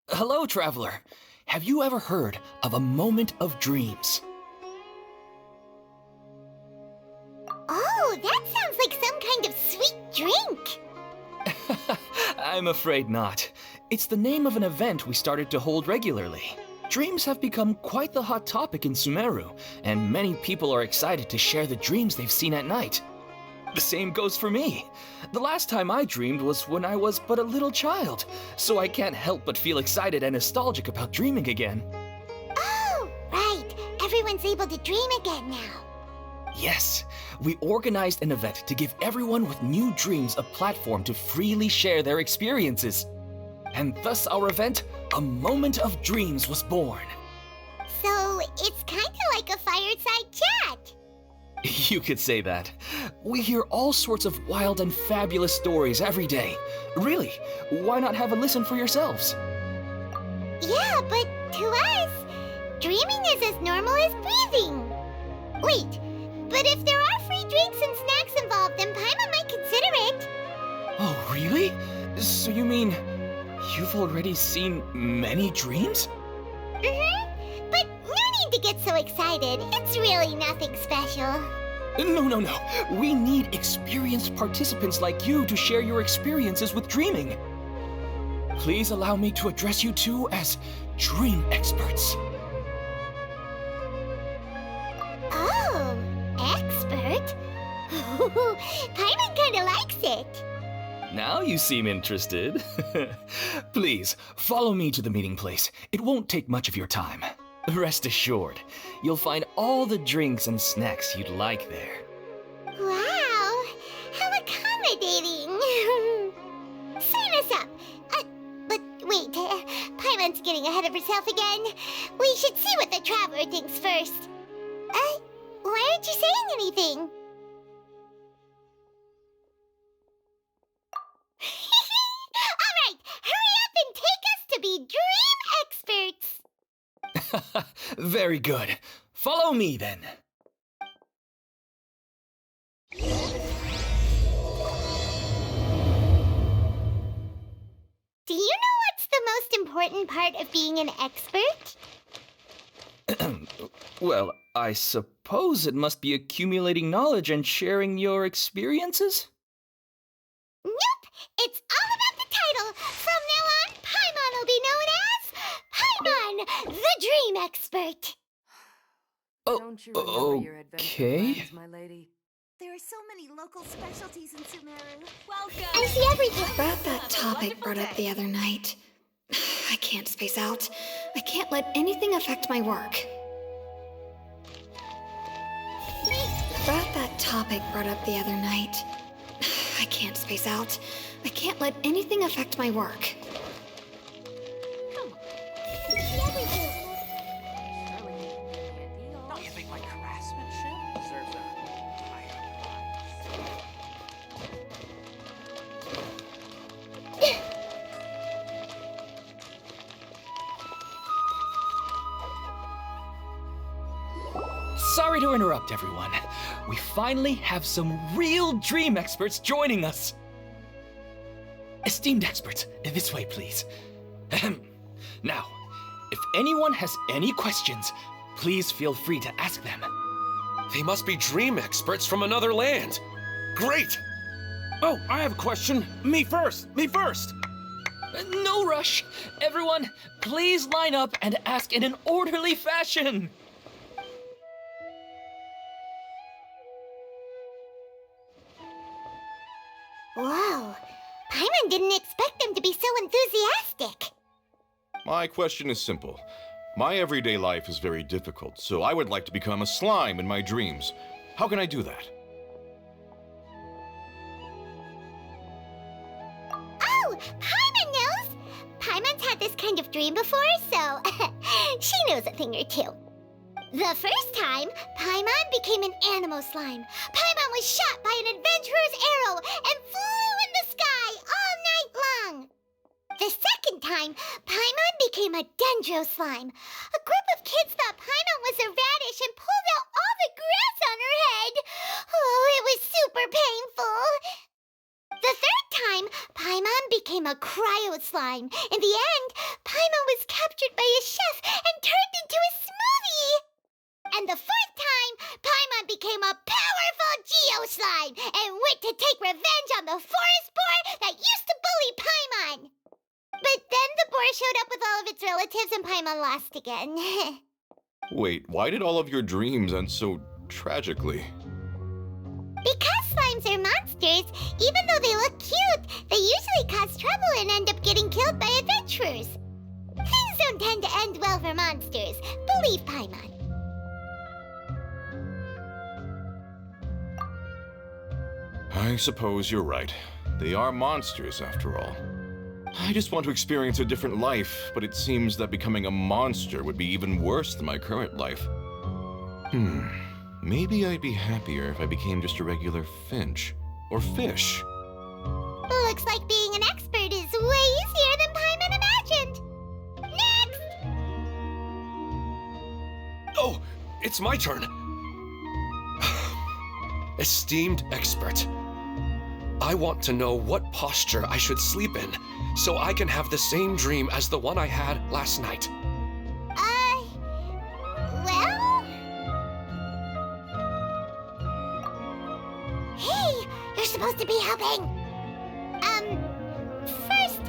Hello, traveler. Have you ever heard of a moment of dreams? Oh, that sounds like some kind of sweet drink. I'm afraid not. It's the name of an event we started to hold regularly. Dreams have become quite the hot topic in Sumeru, and many people are excited to share the dreams they've seen at night. The same goes for me. The last time I dreamed was when I was but a little child, so I can't help but feel excited and nostalgic about dreaming again. Oh, right. Everyone's able to dream again now. Yes, we organized an event to give everyone with new dreams a platform to freely share their experiences. And thus our event, A Moment of Dreams, was born. So, it's kinda like a fireside chat. You could say that. We hear all sorts of wild and fabulous stories every day. Really, why not have a listen for yourselves? Yeah, but to us, dreaming is as normal as breathing. Wait, but if there are free drinks and snacks involved, then Paimon might consider it. Oh, really? So you mean you've already seen many dreams? But no need to get so excited. It's really nothing special. No. We need experienced participants like you to share your experiences with dreaming. Please allow me to address you two as dream experts. Oh, expert? Paimon kinda likes it. Now you seem interested. Please, follow me to the meeting place. It won't take much of your time. Rest assured, you'll find all the drinks and snacks you'd like there. Wow, how accommodating. Sign us up. But wait, Paimon's getting ahead of herself again. We should see what the traveler thinks first. Why aren't you saying anything? All right, hurry up and take us to be dream experts. Very good. Follow me then. Do you know what's the most important part of being an expert? Well, I suppose it must be accumulating knowledge and sharing your experiences? Nope! It's all about the title! From now on, Paimon will be known as Paimon, the Dream Expert! Don't you remember your adventure Okay. plans, my lady? There are so many local specialties in Sumeru. I Welcome! see everything! About that topic brought up the other night. I can't space out. I can't let anything affect my work. About that topic brought up the other night. I can't space out. I can't let anything affect my work. I see everything! Don't you think my craftsmanship deserves a higher price? Sorry to interrupt, everyone. We finally have some real dream experts joining us. Esteemed experts, this way, please. Ahem. Now, if anyone has any questions, please feel free to ask them. They must be dream experts from another land. Great! Oh, I have a question. Me first. No rush. Everyone, please line up and ask in an orderly fashion. Whoa, Paimon didn't expect them to be so enthusiastic. My question is simple. My everyday life is very difficult, so I would like to become a slime in my dreams. How can I do that? Oh, Paimon knows! Paimon's had this kind of dream before, so she knows a thing or two. The first time, Paimon became an animal slime. Paimon was shot by an adventurer's arrow and flew in the sky all night long. The second time, Paimon became a dendro slime. A group of kids thought Paimon was a radish and pulled out all the grass on her head. Oh, it was super painful. The third time, Paimon became a cryo slime. In the end, Paimon was captured by a chef and turned into a smoothie. And the fourth time, Paimon became a powerful geo slime and went to take revenge on the forest boar that used to bully Paimon. But then the boar showed up with all of its relatives and Paimon lost again. Wait, why did all of your dreams end so tragically? Because slimes are monsters, even though they look cute, they usually cause trouble and end up getting killed by adventurers. Things don't tend to end well for monsters. Believe Paimon. I suppose you're right. They are monsters, after all. I just want to experience a different life, but it seems that becoming a monster would be even worse than my current life. Maybe I'd be happier if I became just a regular finch. Or fish. Looks like being an expert is way easier than Paimon imagined. Next! Oh, it's my turn. Esteemed expert, I want to know what posture I should sleep in so I can have the same dream as the one I had last night. Well? Hey, you're supposed to be helping. First,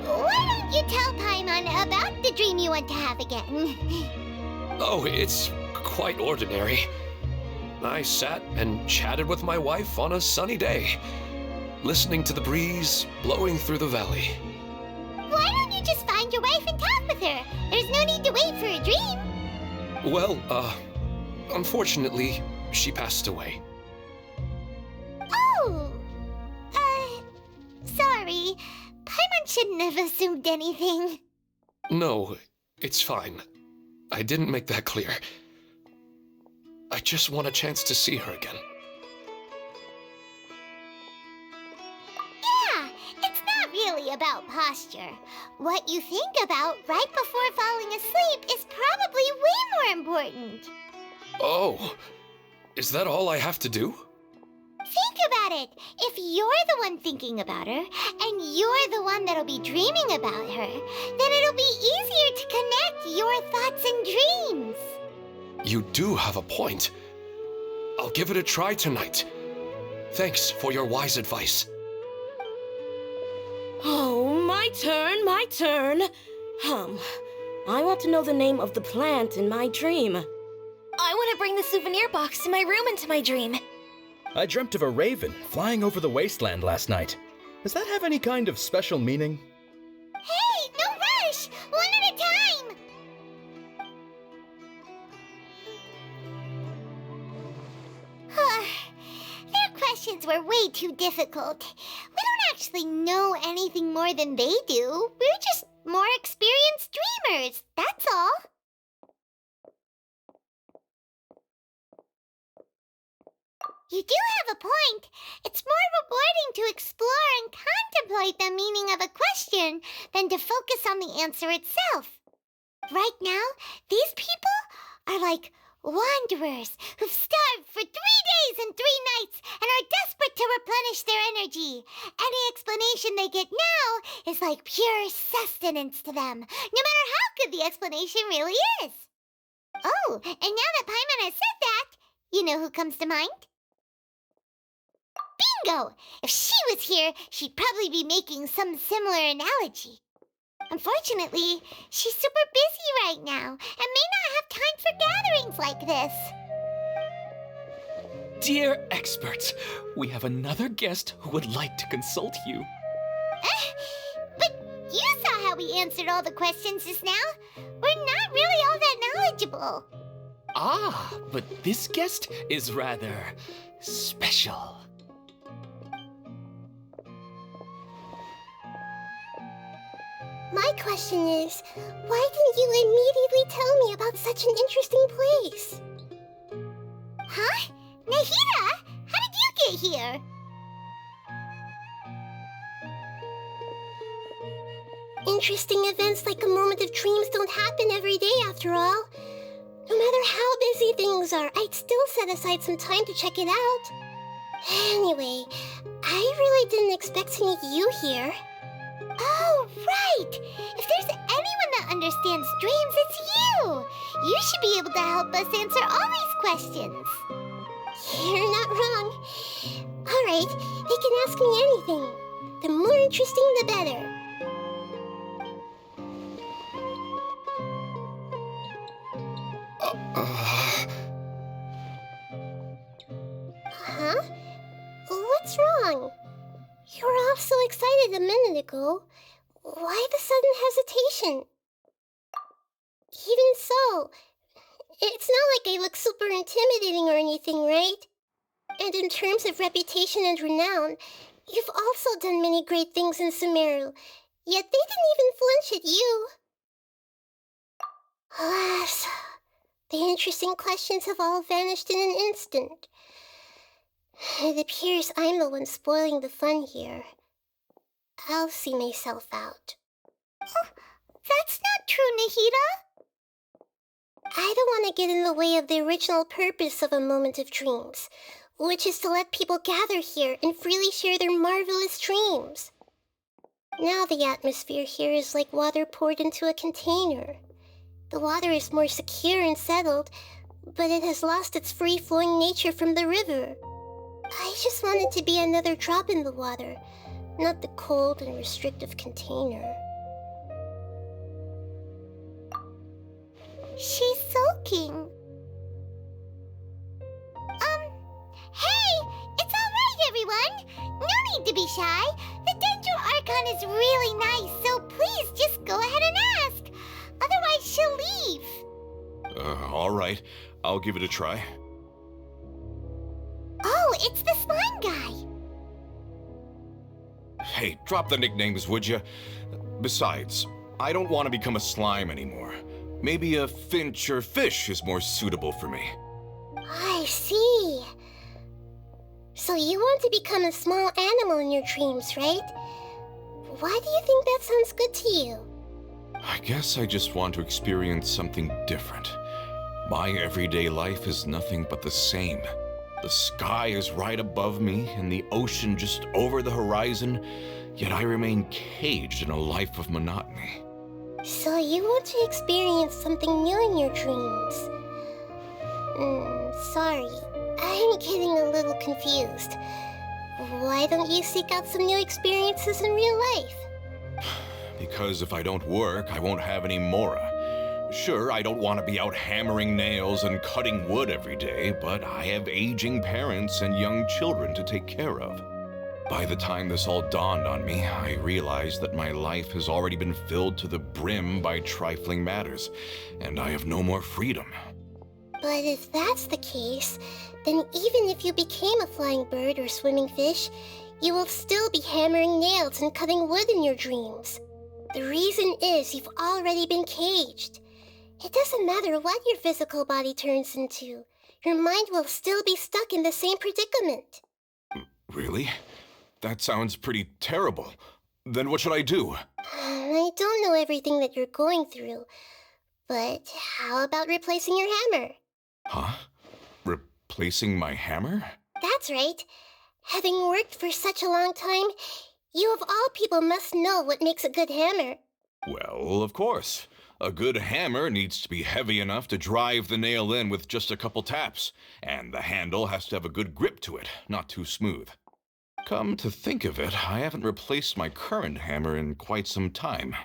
why don't you tell Paimon about the dream you want to have again? Oh, it's quite ordinary. I sat and chatted with my wife on a sunny day, listening to the breeze blowing through the valley. Why don't you just find your wife and talk with her? There's no need to wait for a dream. Well, unfortunately, she passed away. Oh, sorry. Paimon shouldn't have assumed anything. No, it's fine. I didn't make that clear. I just want a chance to see her again. Yeah, it's not really about posture. What you think about right before falling asleep is probably way more important. Oh, is that all I have to do? Think about it. If you're the one thinking about her, and you're the one that'll be dreaming about her, then it'll be easier to connect your thoughts and dreams. You do have a point. I'll give it a try tonight. Thanks for your wise advice. Oh, my turn. I want to know the name of the plant in my dream. I want to bring the souvenir box to my room into my dream. I dreamt of a raven flying over the wasteland last night. Does that have any kind of special meaning? Hey, no rush! One at a time! Their questions were way too difficult. We don't actually know anything more than they do. We're just more experienced dreamers, that's all. You do have a point. It's more rewarding to explore and contemplate the meaning of a question than to focus on the answer itself. Right now, these people are like wanderers who've starved for 3 days and 3 nights and are desperate to replenish their energy. Any explanation they get now is like pure sustenance to them, no matter how good the explanation really is. Oh, and now that Paimon has said that, you know who comes to mind? Bingo! If she was here, she'd probably be making some similar analogy. Unfortunately, she's super busy right now and may not have time for gatherings like this. Dear experts, we have another guest who would like to consult you. But you saw how we answered all the questions just now. We're not really all that knowledgeable. Ah, but this guest is rather special. My question is, why didn't you immediately tell me about such an interesting place? Interesting events like a moment of dreams don't happen every day after all. No matter how busy things are, I'd still set aside some time to check it out. Anyway, I really didn't expect to meet you here. Oh, right! If there's anyone that understands dreams, it's you! You should be able to help us answer all these questions. You're not wrong. Alright, they can ask me anything. The more interesting, the better. Huh? What's wrong? You were all so excited a minute ago. Why the sudden hesitation? Even so, it's not like I look super intimidating or anything, right? And in terms of reputation and renown, you've also done many great things in Sumeru, yet they didn't even flinch at you. Alas, the interesting questions have all vanished in an instant. It appears I'm the one spoiling the fun here. I'll see myself out. Oh, that's not true, Nahida. I don't want to get in the way of the original purpose of a moment of dreams, which is to let people gather here and freely share their marvelous dreams. Now the atmosphere here is like water poured into a container. The water is more secure and settled, but it has lost its free-flowing nature from the river. I just wanted to be another drop in the water, not the cold and restrictive container. She's sulking. Hey! It's alright, everyone! No need to be shy. The Dendro Archon is really nice, so please just go ahead and ask. Otherwise, she'll leave. Alright. I'll give it a try. Oh, it's the slime guy. Hey, drop the nicknames, would you? Besides, I don't want to become a slime anymore. Maybe a finch or fish is more suitable for me. I see. So you want to become a small animal in your dreams, right? Why do you think that sounds good to you? I guess I just want to experience something different. My everyday life is nothing but the same. The sky is right above me and the ocean just over the horizon, yet I remain caged in a life of monotony. So you want to experience something new in your dreams? Sorry, I'm getting a little confused. Why don't you seek out some new experiences in real life? Because if I don't work, I won't have any Mora. Sure, I don't want to be out hammering nails and cutting wood every day, but I have aging parents and young children to take care of. By the time this all dawned on me, I realized that my life has already been filled to the brim by trifling matters, and I have no more freedom. But if that's the case, then even if you became a flying bird or swimming fish, you will still be hammering nails and cutting wood in your dreams. The reason is you've already been caged. It doesn't matter what your physical body turns into. Your mind will still be stuck in the same predicament. Really? That sounds pretty terrible. Then what should I do? I don't know everything that you're going through, but how about replacing your hammer? Huh? Replacing my hammer? That's right. Having worked for such a long time, you of all people must know what makes a good hammer. Well, of course. A good hammer needs to be heavy enough to drive the nail in with just a couple taps, and the handle has to have a good grip to it, not too smooth. Come to think of it, I haven't replaced my current hammer in quite some time.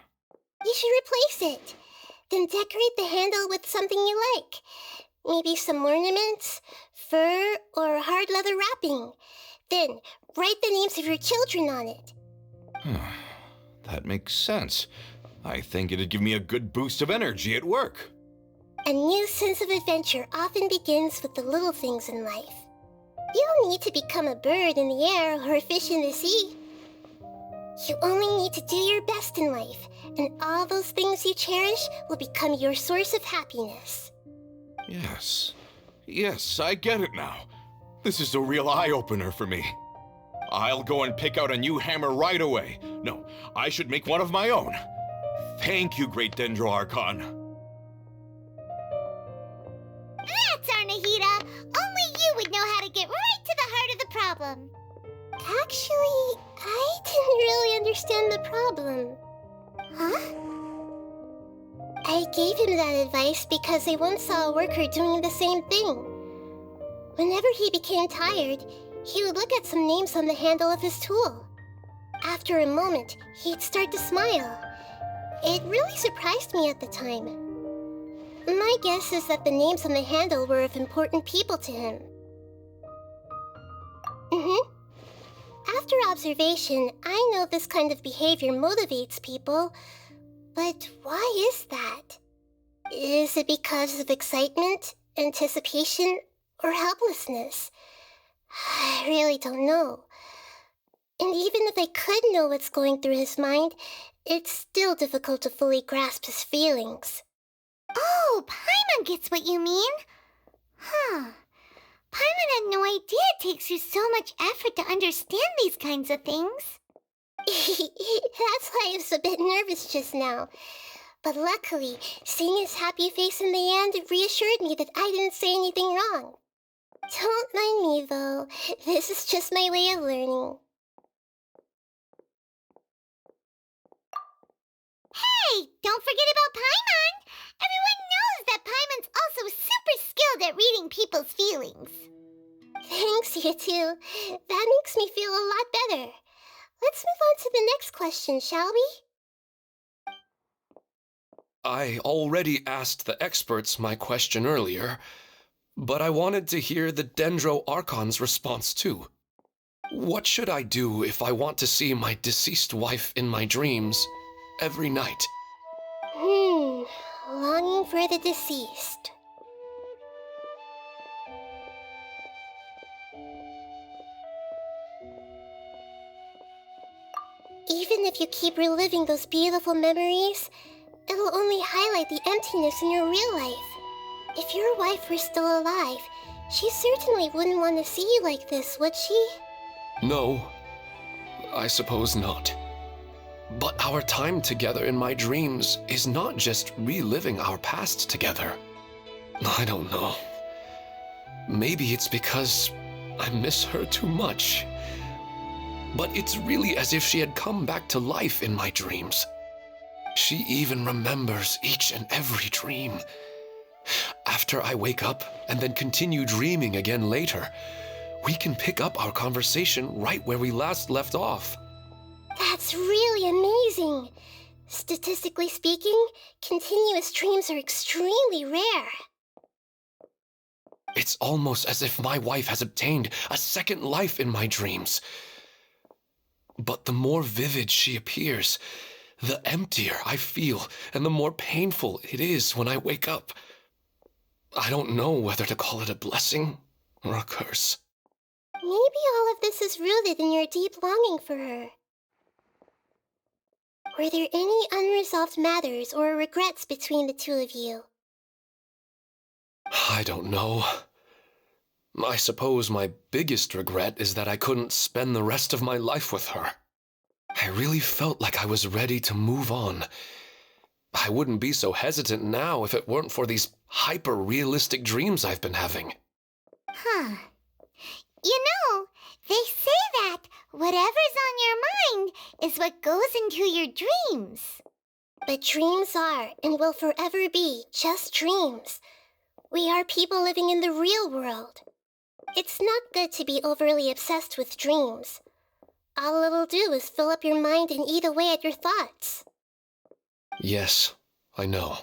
You should replace it. Then decorate the handle with something you like. Maybe some ornaments, fur, or hard leather wrapping. Then write the names of your children on it. That makes sense. I think it'd give me a good boost of energy at work. A new sense of adventure often begins with the little things in life. You don't need to become a bird in the air or a fish in the sea. You only need to do your best in life, and all those things you cherish will become your source of happiness. Yes, I get it now. This is a real eye-opener for me. I'll go and pick out a new hammer right away. No, I should make one of my own. Thank you, Great Dendro Archon. That's our Nahida. Only you would know how to get right to the heart of the problem. Actually, I didn't really understand the problem. Huh? I gave him that advice because I once saw a worker doing the same thing. Whenever he became tired, he would look at some names on the handle of his tool. After a moment, he'd start to smile. It really surprised me at the time. My guess is that the names on the handle were of important people to him. After observation, I know this kind of behavior motivates people, but why is that? Is it because of excitement, anticipation, or helplessness? I really don't know. And even if I could know what's going through his mind, it's still difficult to fully grasp his feelings. Oh, Paimon gets what you mean. Huh. Paimon had no idea it takes you so much effort to understand these kinds of things. That's why I was a bit nervous just now. But luckily, seeing his happy face in the end reassured me that I didn't say anything wrong. Don't mind me, though. This is just my way of learning. Hey, don't forget about Paimon! Everyone knows that Paimon's also super skilled at reading people's feelings. Thanks, you two. That makes me feel a lot better. Let's move on to the next question, shall we? I already asked the experts my question earlier, but I wanted to hear the Dendro Archon's response too. What should I do if I want to see my deceased wife in my dreams every night? Longing for the deceased. Even if you keep reliving those beautiful memories, it'll only highlight the emptiness in your real life. If your wife were still alive, she certainly wouldn't want to see you like this, would she? No, I suppose not. But our time together in my dreams is not just reliving our past together. I don't know. Maybe it's because I miss her too much. But it's really as if she had come back to life in my dreams. She even remembers each and every dream. After I wake up and then continue dreaming again later, we can pick up our conversation right where we last left off. That's really amazing. Statistically speaking, continuous dreams are extremely rare. It's almost as if my wife has obtained a second life in my dreams. But the more vivid she appears, the emptier I feel and the more painful it is when I wake up. I don't know whether to call it a blessing or a curse. Maybe all of this is rooted in your deep longing for her. Were there any unresolved matters or regrets between the two of you? I don't know. I suppose my biggest regret is that I couldn't spend the rest of my life with her. I really felt like I was ready to move on. I wouldn't be so hesitant now if it weren't for these hyper-realistic dreams I've been having. Huh. You know, they say that whatever's on your mind is what goes into your dreams. But dreams are and will forever be just dreams. We are people living in the real world. It's not good to be overly obsessed with dreams. All it'll do is fill up your mind and eat away at your thoughts. Yes, I know.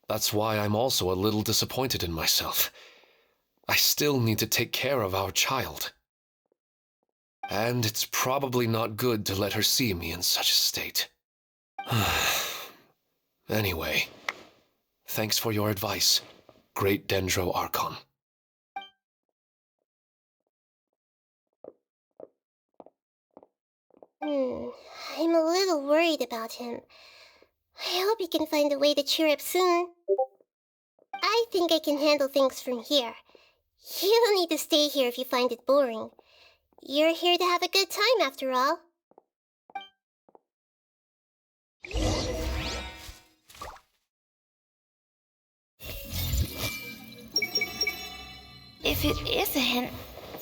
That's why I'm also a little disappointed in myself. I still need to take care of our child. And it's probably not good to let her see me in such a state. Anyway, thanks for your advice, Great Dendro Archon. I'm a little worried about him. I hope he can find a way to cheer up soon. I think I can handle things from here. You don't need to stay here if you find it boring. You're here to have a good time, after all. if it is a hint,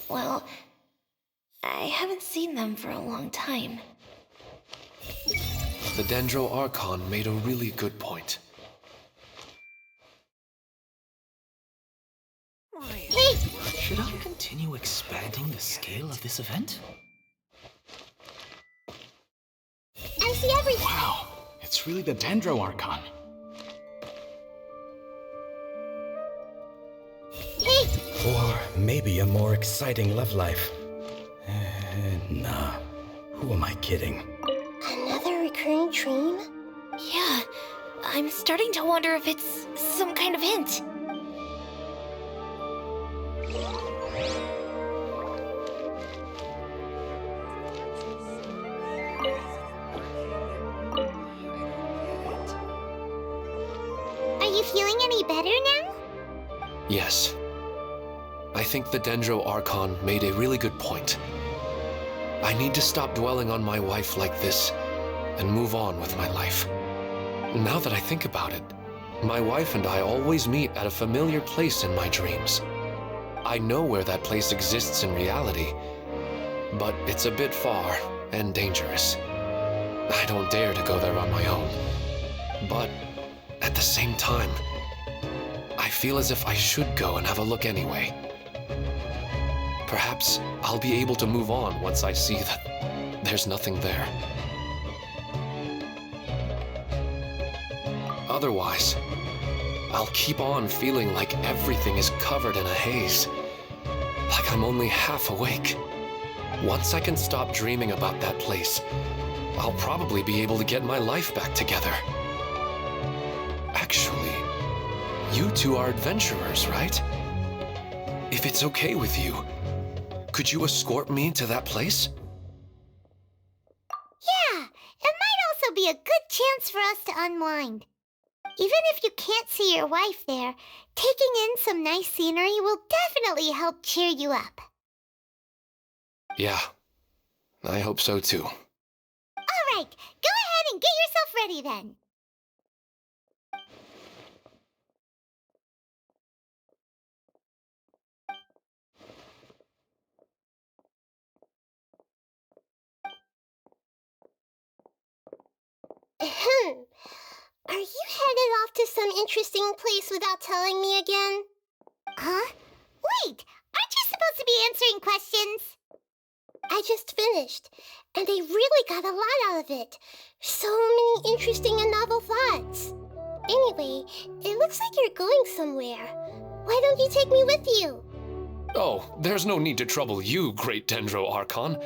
well, I haven't seen them for a long time. The Dendro Archon made a really good point. Hey! Should I continue expanding the scale of this event? I see everything! Wow, it's really the Dendro Archon. Hey! Or maybe a more exciting love life. Nah. Who am I kidding? Another recurring dream? Yeah, I'm starting to wonder if it's some kind of hint. Are you feeling any better now? Yes. I think the Dendro Archon made a really good point. I need to stop dwelling on my wife like this and move on with my life. Now that I think about it, my wife and I always meet at a familiar place in my dreams. I know where that place exists in reality, but it's a bit far and dangerous. I don't dare to go there on my own. But at the same time, I feel as if I should go and have a look anyway. Perhaps I'll be able to move on once I see that there's nothing there. Otherwise, I'll keep on feeling like everything is covered in a haze, like I'm only half awake. Once I can stop dreaming about that place, I'll probably be able to get my life back together. Actually, you two are adventurers, right? If it's okay with you, could you escort me to that place? Yeah, it might also be a good chance for us to unwind. Even if you can't see your wife there, taking in some nice scenery will definitely help cheer you up. Yeah, I hope so too. All right, go ahead and get yourself ready then. Are you headed off to some interesting place without telling me again? Huh? Wait, aren't you supposed to be answering questions? I just finished, and they really got a lot out of it. So many interesting and novel thoughts. Anyway, it looks like you're going somewhere. Why don't you take me with you? Oh, there's no need to trouble you, great Dendro Archon.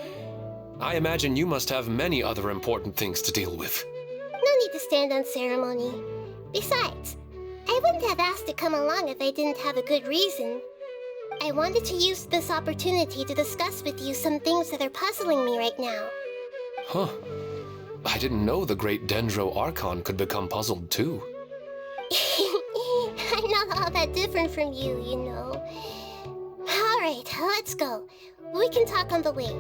I imagine you must have many other important things to deal with. No need to stand on ceremony. Besides, I wouldn't have asked to come along if I didn't have a good reason. I wanted to use this opportunity to discuss with you some things that are puzzling me right now. Huh. I didn't know the great Dendro Archon could become puzzled too. I'm not all that different from you, you know. Alright, let's go. We can talk on the way.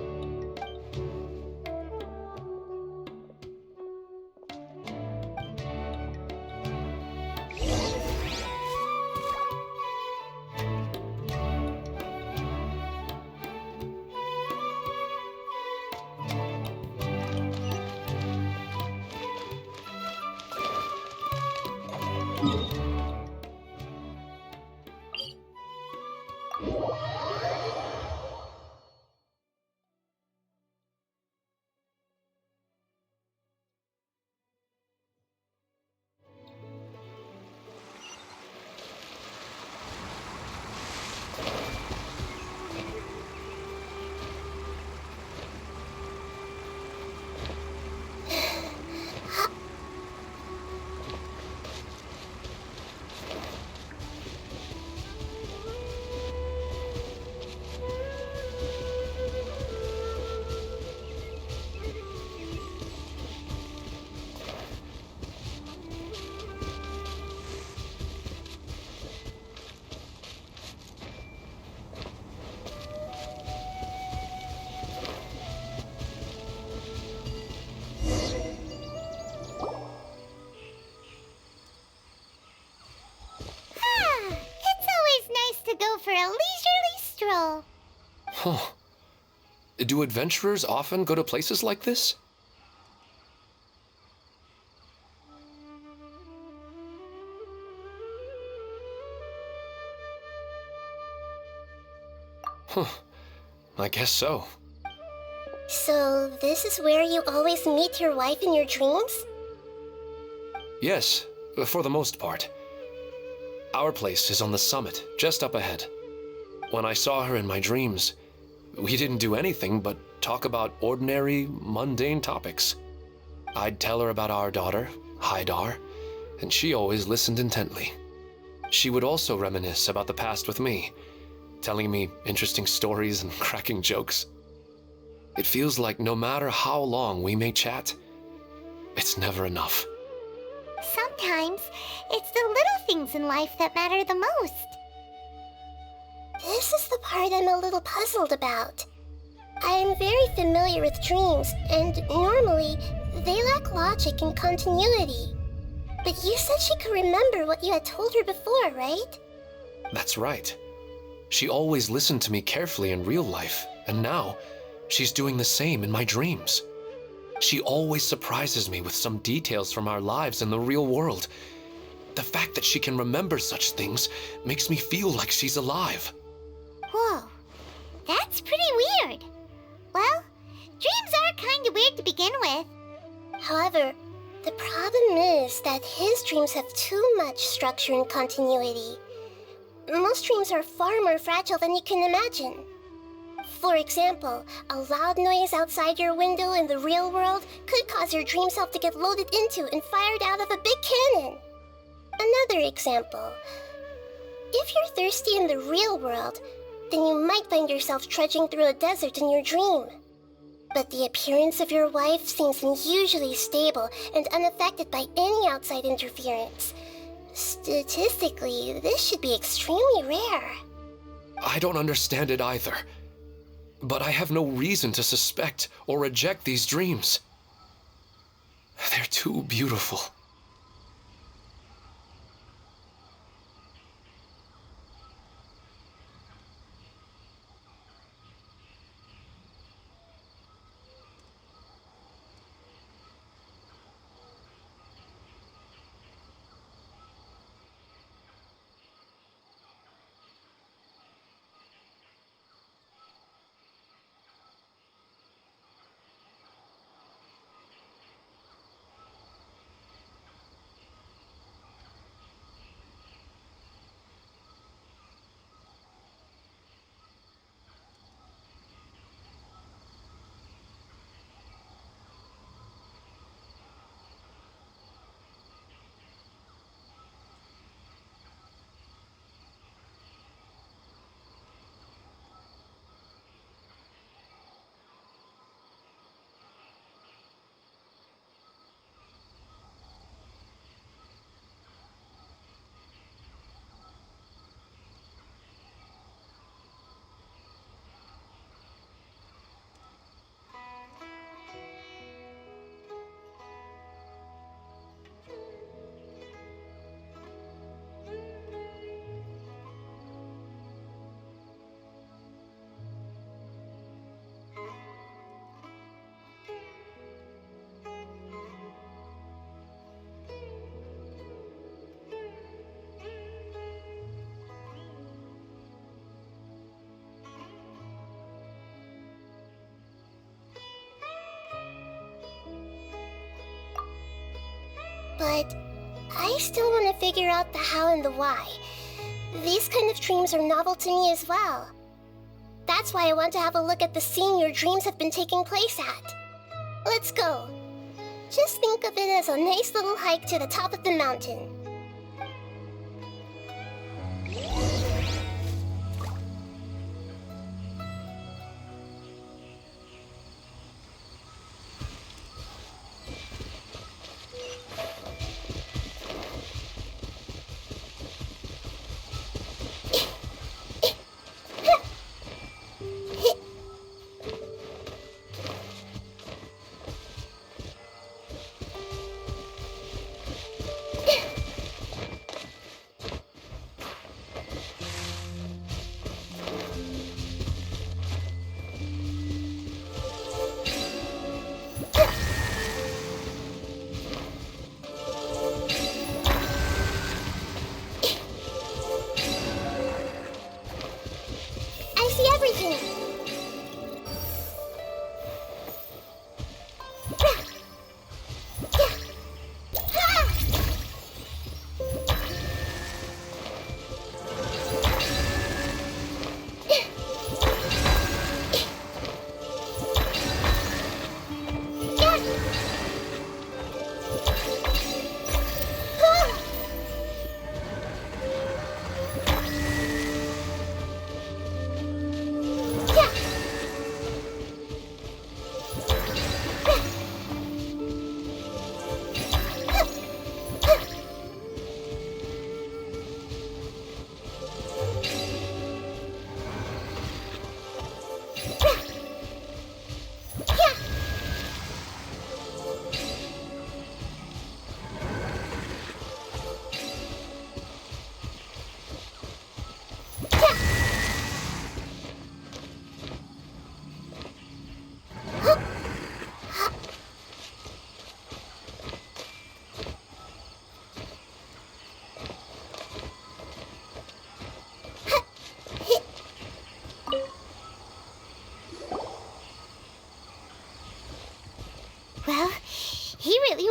It's always nice to go for a leisurely stroll. Huh. Do adventurers often go to places like this? Huh. I guess so. So, this is where you always meet your wife in your dreams? Yes, for the most part. Our place is on the summit, just up ahead. When I saw her in my dreams, we didn't do anything but talk about ordinary, mundane topics. I'd tell her about our daughter, Haidar, and she always listened intently. She would also reminisce about the past with me, telling me interesting stories and cracking jokes. It feels like no matter how long we may chat, it's never enough. Sometimes, it's the little things in life that matter the most. This is the part I'm a little puzzled about. I am very familiar with dreams, and normally, they lack logic and continuity. But you said she could remember what you had told her before, right? That's right. She always listened to me carefully in real life, and now, she's doing the same in my dreams. She always surprises me with some details from our lives in the real world. The fact that she can remember such things makes me feel like she's alive. Whoa, that's pretty weird. Well, dreams are kind of weird to begin with. However, the problem is that his dreams have too much structure and continuity. Most dreams are far more fragile than you can imagine. For example, a loud noise outside your window in the real world could cause your dream self to get loaded into and fired out of a big cannon. Another example. If you're thirsty in the real world, then you might find yourself trudging through a desert in your dream. But the appearance of your wife seems unusually stable and unaffected by any outside interference. Statistically, this should be extremely rare. I don't understand it either. But I have no reason to suspect or reject these dreams. They're too beautiful. But I still want to figure out the how and the why. These kind of dreams are novel to me as well. That's why I want to have a look at the scene your dreams have been taking place at. Let's go. Just think of it as a nice little hike to the top of the mountain.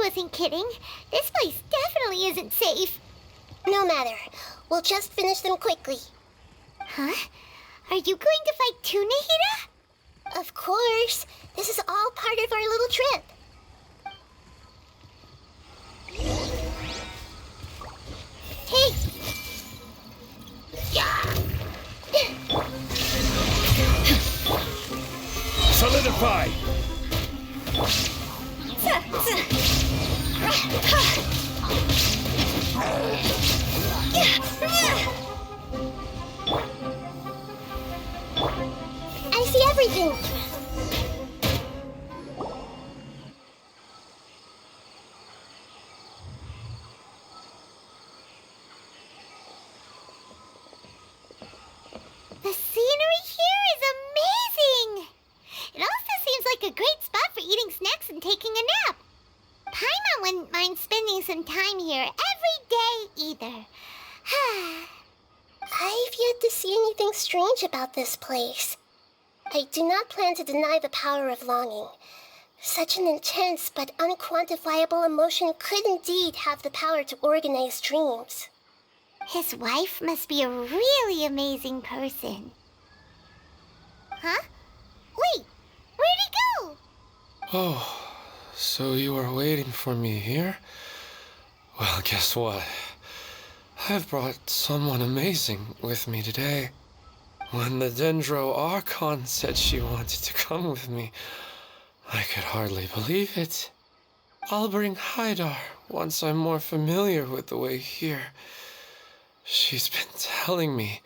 wasn't kidding. This place definitely isn't safe. No matter. We'll just finish them quickly. Huh? Are you going to fight too, Nahida? Of course. This is all part of our little trip. Hey! Solidify! I see everything. The scenery here is amazing! It also seems like a great spot for eating snacks and taking a nap. Paimon wouldn't mind spending some time here every day either. I've yet to see anything strange about this place. I do not plan to deny the power of longing. Such an intense but unquantifiable emotion could indeed have the power to organize dreams. His wife must be a really amazing person. Huh? Wait, where'd he go? Oh, so you were waiting for me here? Well, guess what? I've brought someone amazing with me today. When the Dendro Archon said she wanted to come with me, I could hardly believe it. I'll bring Haidar once I'm more familiar with the way here. She's been telling me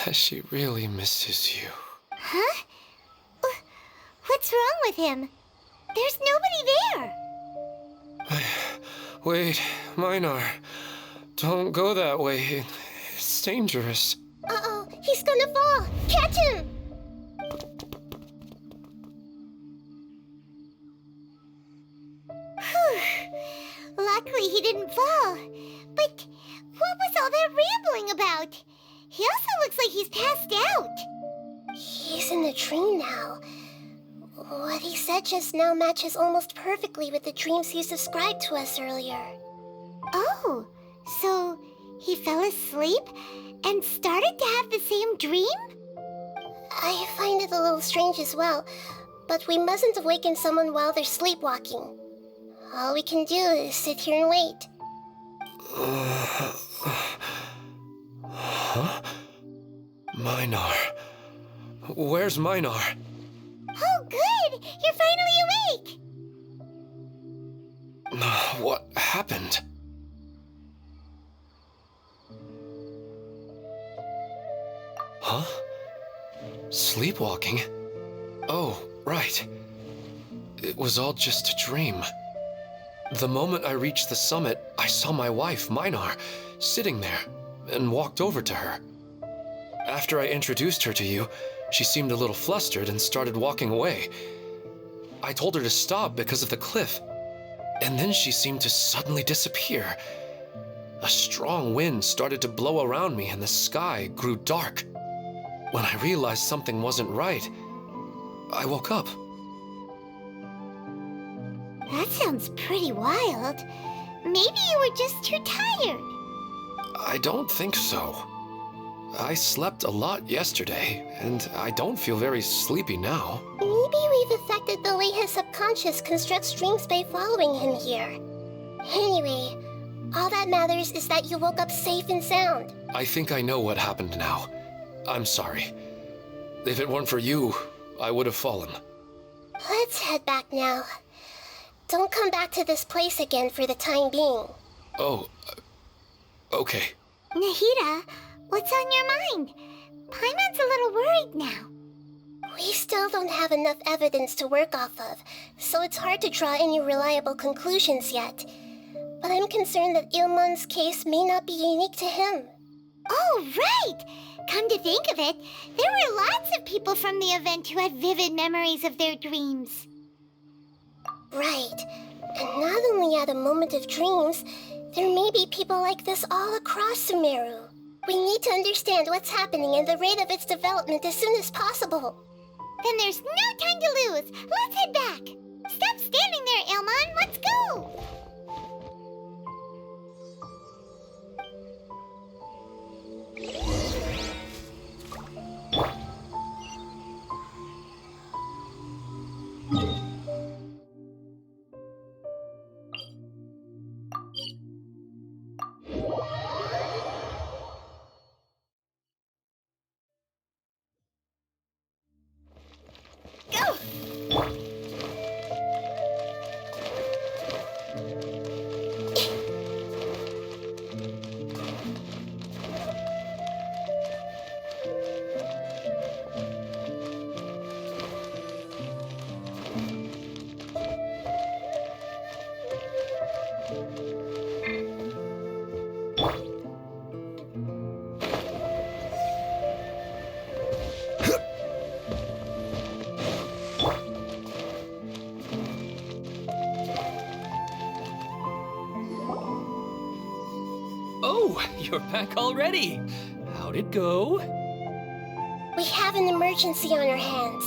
that she really misses you. Huh? What's wrong with him? There's nobody there. Wait, Minar. Don't go that way. It's dangerous. Uh-oh, he's gonna fall! Catch him! Luckily he didn't fall. But what was all that rambling about? He also looks like he's passed out. He's in a dream now. What he said just now matches almost perfectly with the dreams he's described to us earlier. Oh, so he fell asleep and started to have the same dream? I find it a little strange as well, but we mustn't awaken someone while they're sleepwalking. All we can do is sit here and wait. Huh? Minar. Where's Minar? Oh, good! You're finally awake! What happened? Huh? Sleepwalking? Oh, right. It was all just a dream. The moment I reached the summit, I saw my wife, Minar, sitting there, and walked over to her. After I introduced her to you, she seemed a little flustered and started walking away. I told her to stop because of the cliff, and then she seemed to suddenly disappear. A strong wind started to blow around me and the sky grew dark. When I realized something wasn't right, I woke up. That sounds pretty wild. Maybe you were just too tired. I don't think so. I slept a lot yesterday, and I don't feel very sleepy now. Maybe we've affected the way his subconscious constructs dreams by following him here. Anyway, all that matters is that you woke up safe and sound. I think I know what happened now. I'm sorry. If it weren't for you, I would have fallen. Let's head back now. Don't come back to this place again for the time being. Oh, okay. Nahida, what's on your mind? Paimon's a little worried now. We still don't have enough evidence to work off of, so it's hard to draw any reliable conclusions yet. But I'm concerned that Ilmon's case may not be unique to him. Oh, right! Come to think of it, there were lots of people from the event who had vivid memories of their dreams. Right. And not only at a moment of dreams, there may be people like this all across Sumeru. We need to understand what's happening and the rate of its development as soon as possible. Then there's no time to lose. Let's head back. Stop standing there, Ilmon. Let's go. Oh, you're back already. How'd it go? We have an emergency on our hands.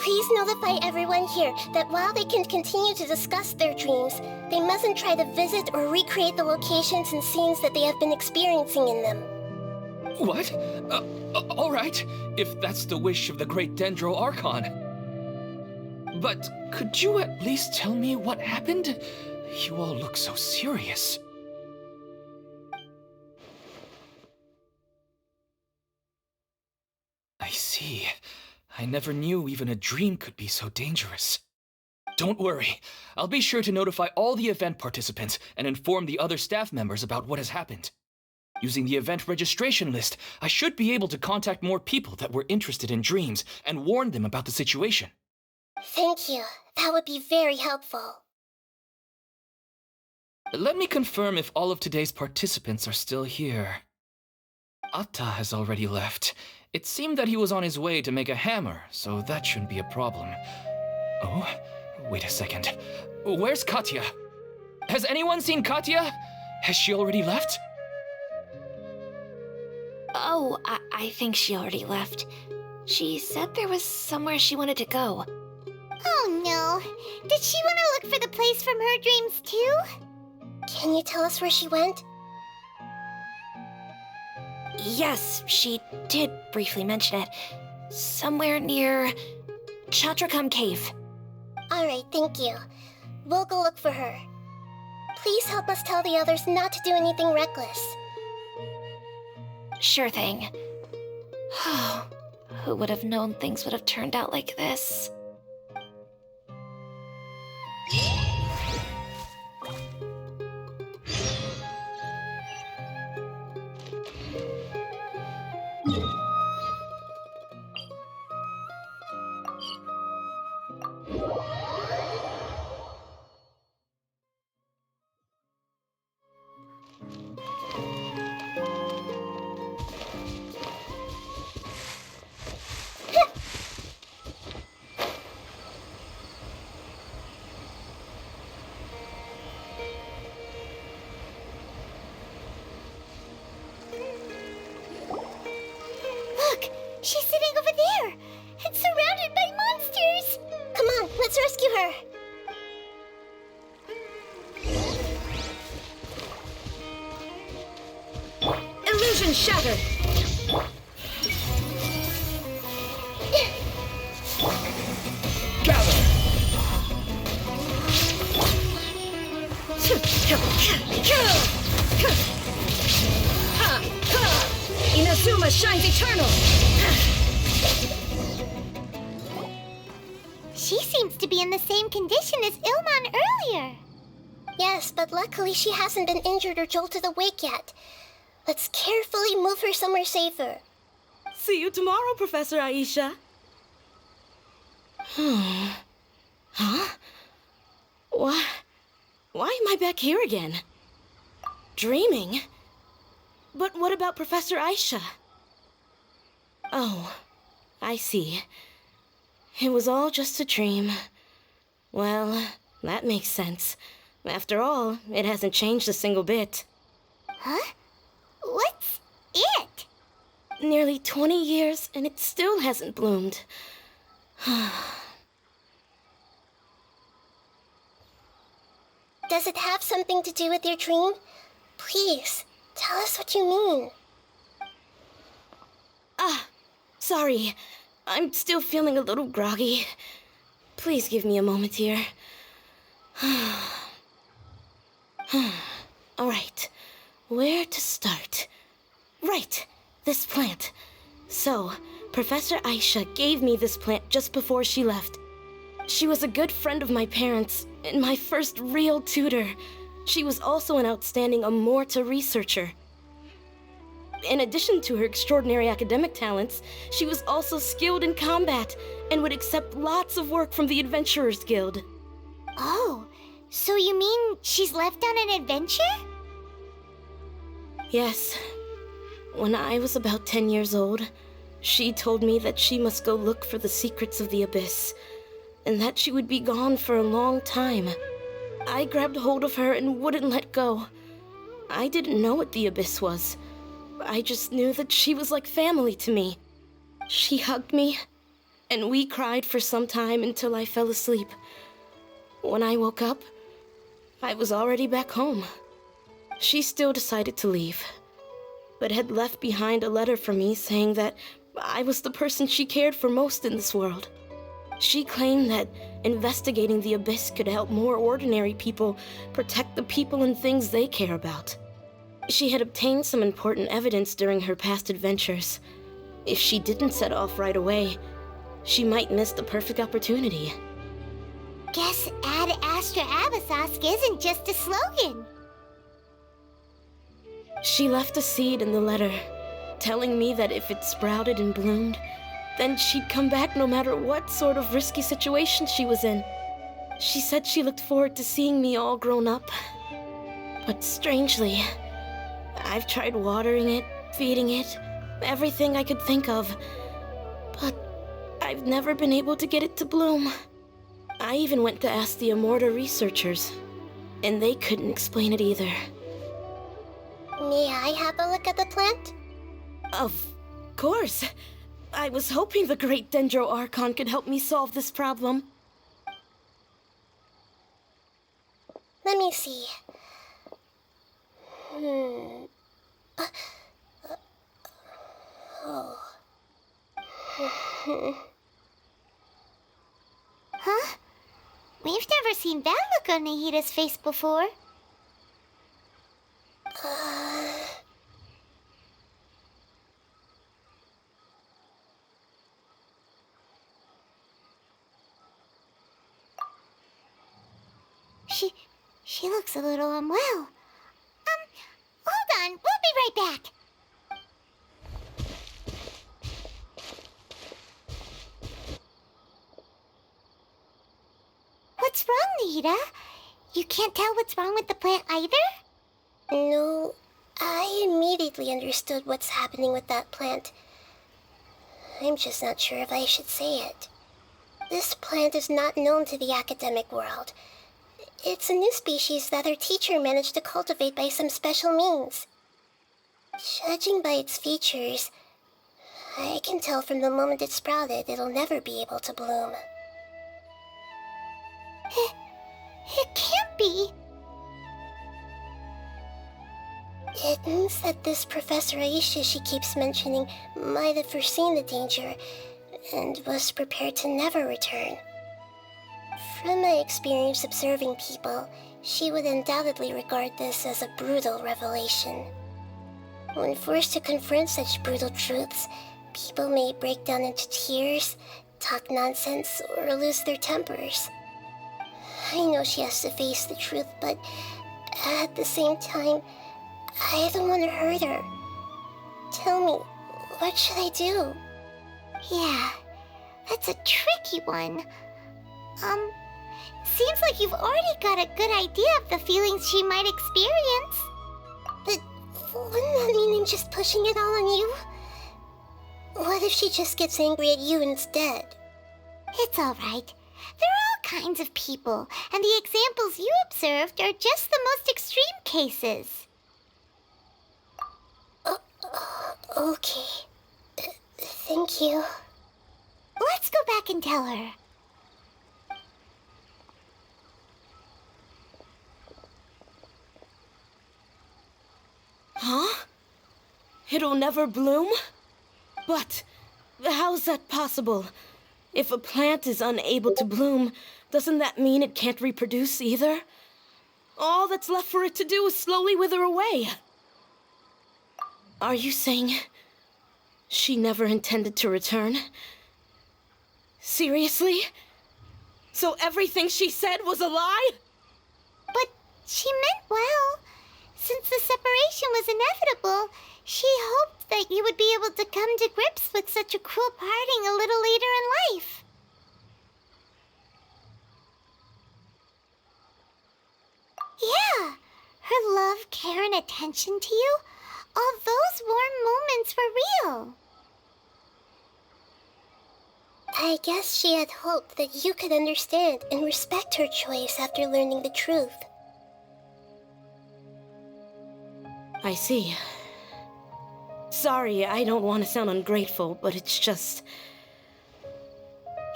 Please notify everyone here that while they can continue to discuss their dreams, they mustn't try to visit or recreate the locations and scenes that they have been experiencing in them. What? All right, if that's the wish of the great Dendro Archon. But could you at least tell me what happened? You all look so serious. I see. I never knew even a dream could be so dangerous. Don't worry. I'll be sure to notify all the event participants and inform the other staff members about what has happened. Using the event registration list, I should be able to contact more people that were interested in dreams and warn them about the situation. Thank you. That would be very helpful. Let me confirm if all of today's participants are still here. Atta has already left. It seemed that he was on his way to make a hammer, so that shouldn't be a problem. Oh, wait a second. Where's Katya? Has anyone seen Katya? Has she already left? Oh, I think she already left. She said there was somewhere she wanted to go. Oh no. Did she want to look for the place from her dreams too? Can you tell us where she went? Yes, she did briefly mention it. Somewhere near Chatrakam Cave. Alright, thank you. We'll go look for her. Please help us tell the others not to do anything reckless. Sure thing. Who would have known things would have turned out like this? She's sitting over there and surrounded by monsters. Come on, let's rescue her. Illusion shattered! Gather! Inazuma shines eternal! She seems to be in the same condition as Ilmon earlier. Yes, but luckily she hasn't been injured or jolted awake yet. Let's carefully move her somewhere safer. See you tomorrow, Professor Aisha. Huh? Why am I back here again? Dreaming? But what about Professor Aisha? Oh, I see. It was all just a dream. Well, that makes sense. After all, it hasn't changed a single bit. Huh? What's it? Nearly 20 years, and it still hasn't bloomed. Does it have something to do with your dream? Please, tell us what you mean. Sorry. I'm still feeling a little groggy. Please give me a moment here. Alright, where to start? Right, this plant. So, Professor Aisha gave me this plant just before she left. She was a good friend of my parents, and my first real tutor. She was also an outstanding Amorta researcher. In addition to her extraordinary academic talents, she was also skilled in combat and would accept lots of work from the Adventurers Guild. Oh, so you mean she's left on an adventure? Yes. When I was about 10 years old, she told me that she must go look for the secrets of the Abyss, and that she would be gone for a long time. I grabbed hold of her and wouldn't let go. I didn't know what the Abyss was. I just knew that she was like family to me. She hugged me, and we cried for some time until I fell asleep. When I woke up, I was already back home. She still decided to leave, but had left behind a letter for me saying that I was the person she cared for most in this world. She claimed that investigating the Abyss could help more ordinary people protect the people and things they care about. She had obtained some important evidence during her past adventures. If she didn't set off right away, she might miss the perfect opportunity. Guess Ad Astra Abyssosque isn't just a slogan. She left a seed in the letter, telling me that if it sprouted and bloomed, then she'd come back no matter what sort of risky situation she was in. She said she looked forward to seeing me all grown up. But strangely, I've tried watering it, feeding it, everything I could think of. But I've never been able to get it to bloom. I even went to ask the Amorta researchers, and they couldn't explain it either. May I have a look at the plant? Of course. I was hoping the great Dendro Archon could help me solve this problem. Let me see. Huh? We've never seen that look on Nahida's face before. She looks a little unwell. Hold on, we'll be right back. What's wrong, Nahida? You can't tell what's wrong with the plant either? No, I immediately understood what's happening with that plant. I'm just not sure if I should say it. This plant is not known to the academic world. It's a new species that our teacher managed to cultivate by some special means. Judging by its features, I can tell from the moment it sprouted it'll never be able to bloom. It can't be. It means that this Professor Aisha she keeps mentioning might have foreseen the danger and was prepared to never return. From my experience observing people, she would undoubtedly regard this as a brutal revelation. When forced to confront such brutal truths, people may break down into tears, talk nonsense, or lose their tempers. I know she has to face the truth, but at the same time, I don't want to hurt her. Tell me, what should I do? Yeah, that's a tricky one. Seems like you've already got a good idea of the feelings she might experience. But wouldn't that mean I'm just pushing it all on you? What if she just gets angry at you instead? It's all right. There are all kinds of people, and the examples you observed are just the most extreme cases. Okay. Thank you. Let's go back and tell her. It'll never bloom? But how's that possible? If a plant is unable to bloom, doesn't that mean it can't reproduce either? All that's left for it to do is slowly wither away. Are you saying she never intended to return? Seriously? So everything she said was a lie? But she meant well. Since the separation was inevitable, she hoped that you would be able to come to grips with such a cruel parting a little later in life. Yeah, her love, care, and attention to you, all those warm moments were real. I guess she had hoped that you could understand and respect her choice after learning the truth. I see. Sorry, I don't want to sound ungrateful, but it's just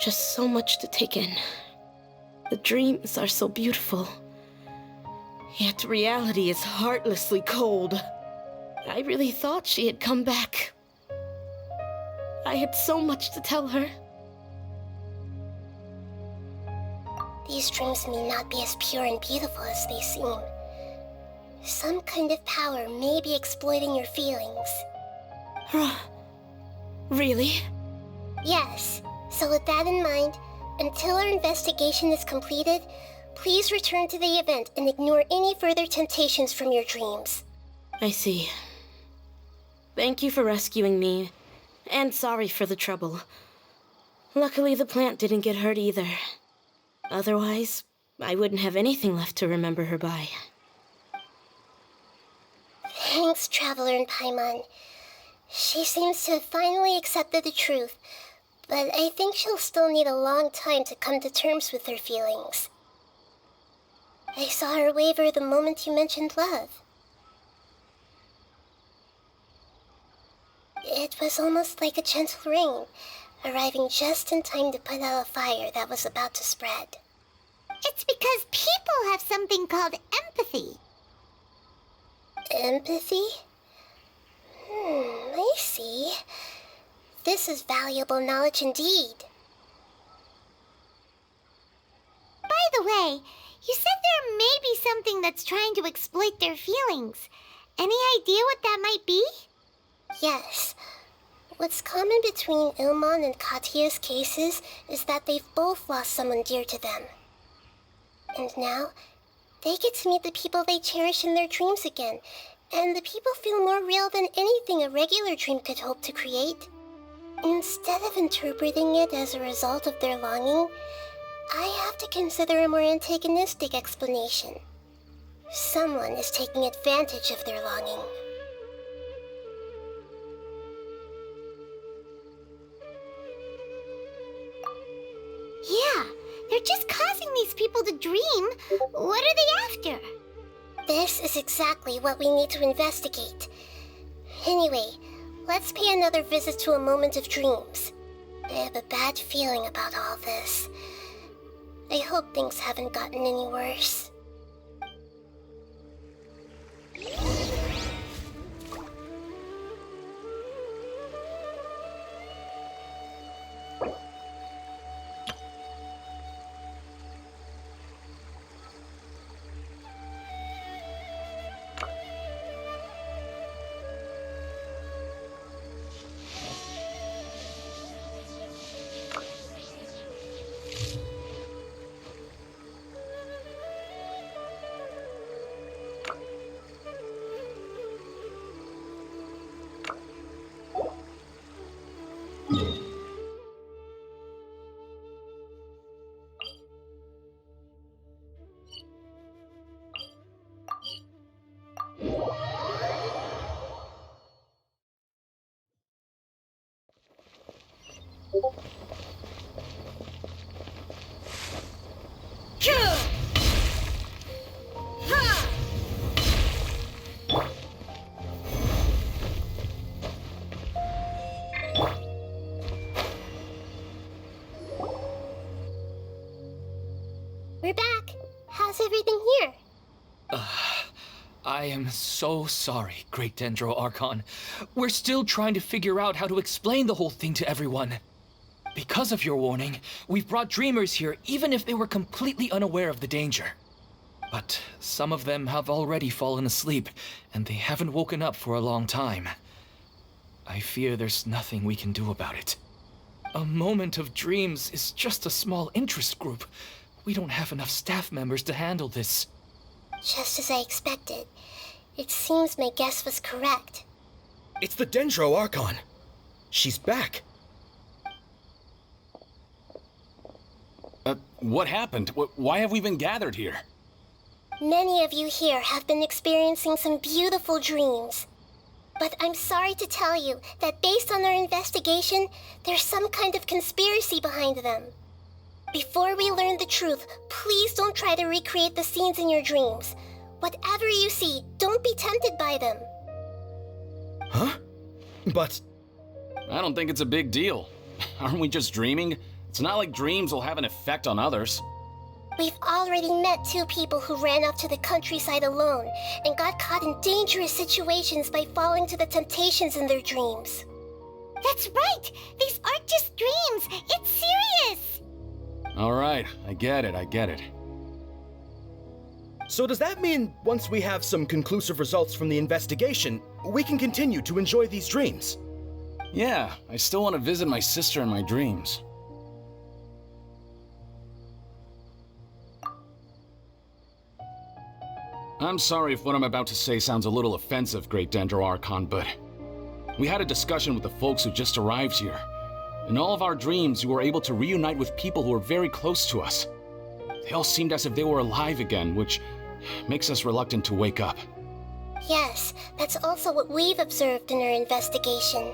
so much to take in. The dreams are so beautiful, yet reality is heartlessly cold. I really thought she had come back. I had so much to tell her. These dreams may not be as pure and beautiful as they seem. Some kind of power may be exploiting your feelings. Really? Yes. So with that in mind, until our investigation is completed, please return to the event and ignore any further temptations from your dreams. I see. Thank you for rescuing me, and sorry for the trouble. Luckily, the plant didn't get hurt either. Otherwise, I wouldn't have anything left to remember her by. Thanks, Traveler and Paimon. She seems to have finally accepted the truth, but I think she'll still need a long time to come to terms with her feelings. I saw her waver the moment you mentioned love. It was almost like a gentle rain, arriving just in time to put out a fire that was about to spread. It's because people have something called empathy. Empathy? I see. This is valuable knowledge indeed. By the way, you said there may be something that's trying to exploit their feelings. Any idea what that might be? Yes. What's common between Ilmon and Katya's cases is that they've both lost someone dear to them. And now, they get to meet the people they cherish in their dreams again, and the people feel more real than anything a regular dream could hope to create. Instead of interpreting it as a result of their longing, I have to consider a more antagonistic explanation. Someone is taking advantage of their longing. Yeah, they're just causing these people to dream. What are they after? This is exactly what we need to investigate. Anyway, let's pay another visit to a moment of dreams. I have a bad feeling about all this. I hope things haven't gotten any worse. We're back. How's everything here? I am so sorry, Great Dendro Archon. We're still trying to figure out how to explain the whole thing to everyone. Because of your warning, we've brought dreamers here even if they were completely unaware of the danger. But some of them have already fallen asleep, and they haven't woken up for a long time. I fear there's nothing we can do about it. A moment of dreams is just a small interest group. We don't have enough staff members to handle this. Just as I expected. It seems my guess was correct. It's the Dendro Archon. She's back. What happened? Why have we been gathered here? Many of you here have been experiencing some beautiful dreams. But I'm sorry to tell you that based on our investigation, there's some kind of conspiracy behind them. Before we learn the truth, please don't try to recreate the scenes in your dreams. Whatever you see, don't be tempted by them. Huh? But... I don't think it's a big deal. Aren't we just dreaming? It's not like dreams will have an effect on others. We've already met 2 people who ran off to the countryside alone and got caught in dangerous situations by falling to the temptations in their dreams. That's right! These aren't just dreams! It's serious! Alright, I get it. So does that mean once we have some conclusive results from the investigation, we can continue to enjoy these dreams? Yeah, I still want to visit my sister in my dreams. I'm sorry if what I'm about to say sounds a little offensive, Great Dendro Archon, but we had a discussion with the folks who just arrived here. In all of our dreams, we were able to reunite with people who were very close to us. They all seemed as if they were alive again, which makes us reluctant to wake up. Yes, that's also what we've observed in our investigation.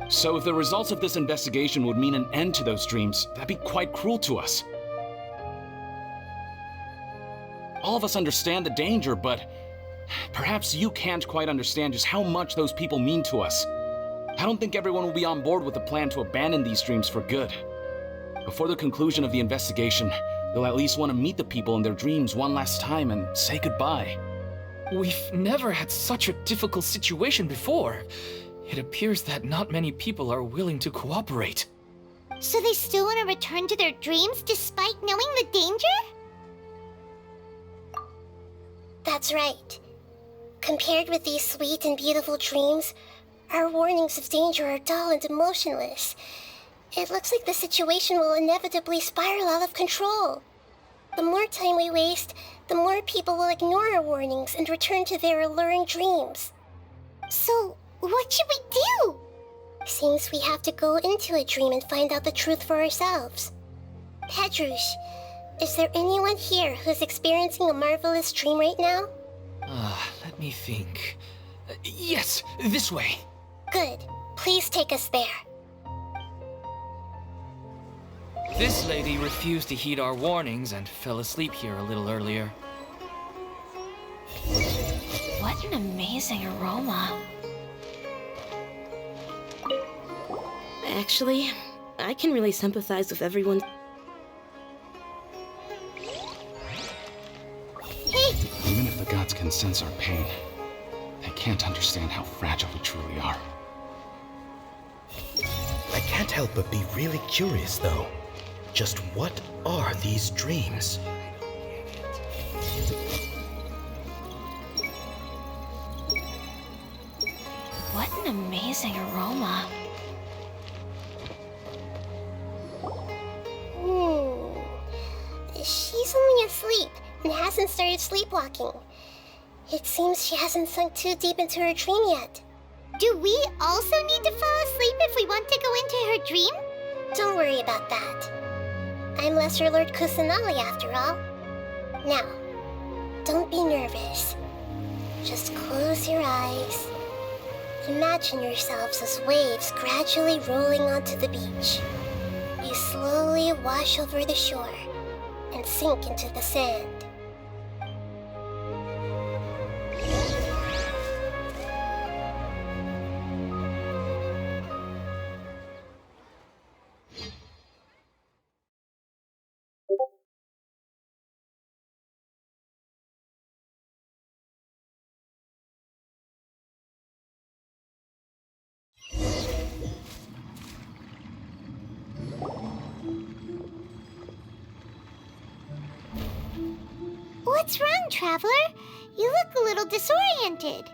So if the results of this investigation would mean an end to those dreams, that'd be quite cruel to us. All of us understand the danger, but perhaps you can't quite understand just how much those people mean to us. I don't think everyone will be on board with the plan to abandon these dreams for good. Before the conclusion of the investigation, they'll at least want to meet the people in their dreams one last time and say goodbye. We've never had such a difficult situation before. It appears that not many people are willing to cooperate. So they still want to return to their dreams despite knowing the danger? That's right. Compared with these sweet and beautiful dreams, our warnings of danger are dull and emotionless. It looks like the situation will inevitably spiral out of control. The more time we waste, the more people will ignore our warnings and return to their alluring dreams. So, what should we do? Seems we have to go into a dream and find out the truth for ourselves. Pedrush, is there anyone here who's experiencing a marvelous dream right now? Let me think. Yes, this way. Good. Please take us there. This lady refused to heed our warnings and fell asleep here a little earlier. What an amazing aroma. Actually, I can really sympathize with everyone. Even if the gods can sense our pain, they can't understand how fragile we truly are. I can't help but be really curious, though. Just what are these dreams? What an amazing aroma. She's only asleep and hasn't started sleepwalking. It seems she hasn't sunk too deep into her dream yet. Do we also need to fall asleep if we want to go into her dream? Don't worry about that. I'm Lesser Lord Kusanali after all. Now, don't be nervous. Just close your eyes. Imagine yourselves as waves gradually rolling onto the beach. You slowly wash over the shore and sink into the sand. What's wrong, Traveler? You look a little disoriented.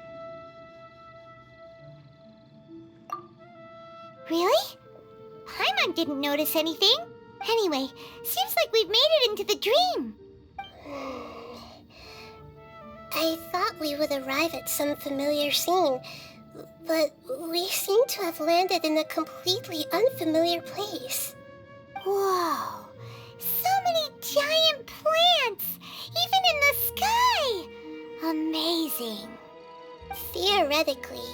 Really? Paimon didn't notice anything. Anyway, seems like we've made it into the dream. I thought we would arrive at some familiar scene, but we seem to have landed in a completely unfamiliar place. Whoa! So many giant plants! Even in the sky! Amazing. Theoretically,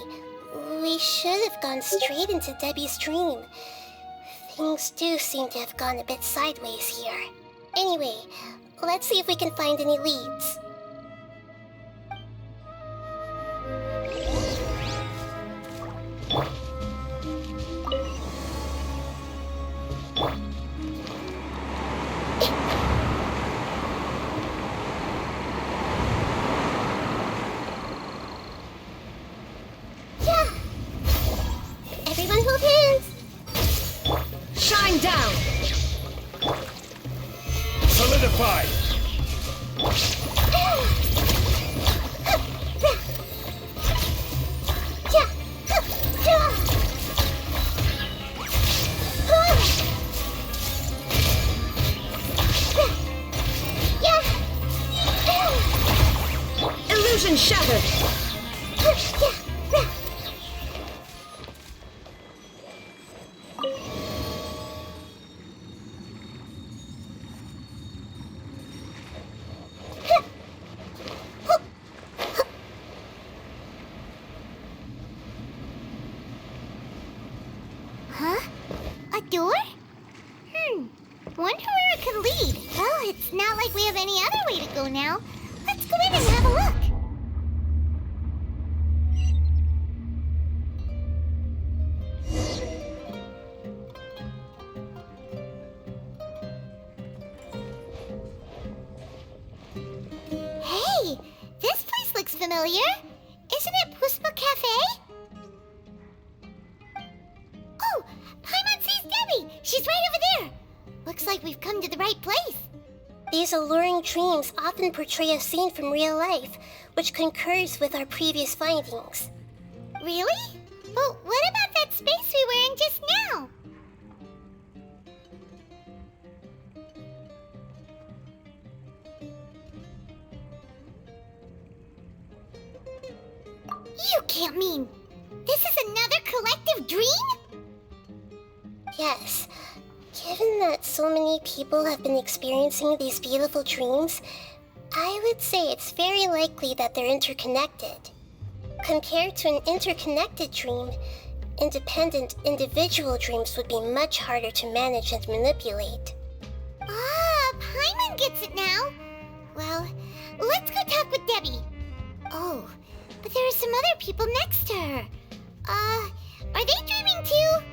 we should have gone straight into Debbie's dream. Things do seem to have gone a bit sideways here. Anyway, let's see if we can find any leads. Everyone hold hands! Shine down! Solidify! Illusion shattered! Huh? A door? Wonder where it could lead. Well, it's not like we have any other way to go now. Let's go in and have a look. Hey, this place looks familiar. Isn't it Puspa Cafe? Oh, Paimon sees Debbie. She's right over there. Looks like we've come to the right place. These alluring dreams often portray a scene from real life, which concurs with our previous findings. Really? But what about that space we were in just now? You can't mean this is another collective dream? Yes. Given that so many people have been experiencing these beautiful dreams, I would say it's very likely that they're interconnected. Compared to an interconnected dream, independent individual dreams would be much harder to manage and manipulate. Ah, Paimon gets it now. Well, let's go talk with Debbie. Oh, but there are some other people next to her. Are they dreaming too?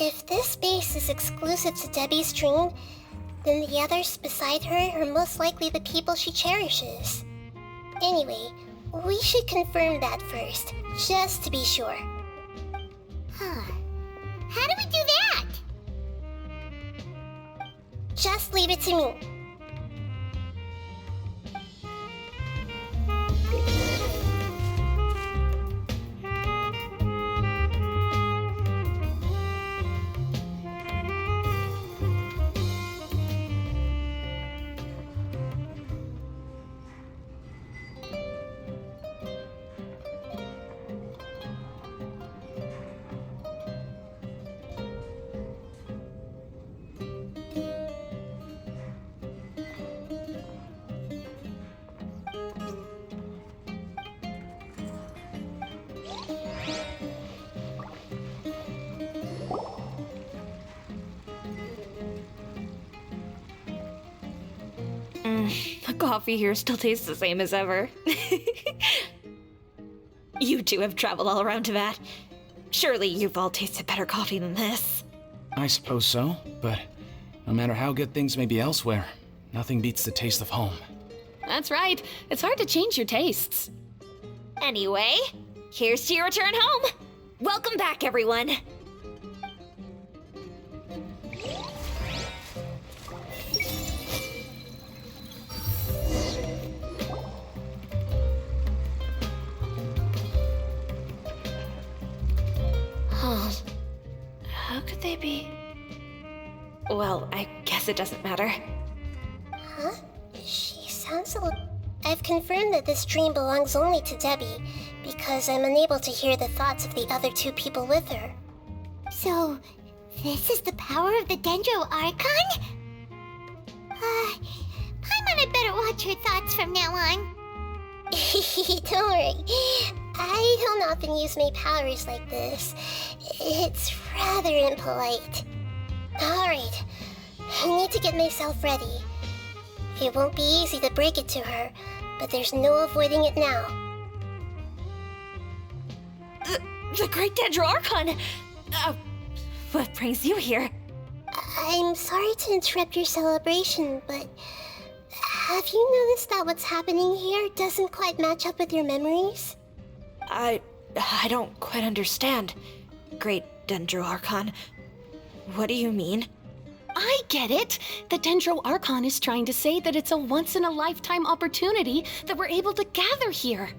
If this space is exclusive to Debbie's dream, then the others beside her are most likely the people she cherishes. Anyway, we should confirm that first, just to be sure. Huh. How do we do that? Just leave it to me. The coffee here still tastes the same as ever. You two have traveled all around to that. Surely you've all tasted better coffee than this. I suppose so, but no matter how good things may be elsewhere, nothing beats the taste of home. That's right. It's hard to change your tastes. Anyway, here's to your return home. Welcome back, everyone. How could they be? Well, I guess it doesn't matter. Huh? She sounds a little... I've confirmed that this dream belongs only to Debbie, because I'm unable to hear the thoughts of the other two people with her. So, this is the power of the Dendro Archon? Paimon had better watch her thoughts from now on. Don't worry. I don't often use my powers like this. It's rather impolite. Alright, I need to get myself ready. It won't be easy to break it to her, but there's no avoiding it now. The Great Dendro Archon! What brings you here? I'm sorry to interrupt your celebration, but have you noticed that what's happening here doesn't quite match up with your memories? I don't quite understand. Great Dendro Archon. What do you mean? I get it! The Dendro Archon is trying to say that it's a once-in-a-lifetime opportunity that we're able to gather here.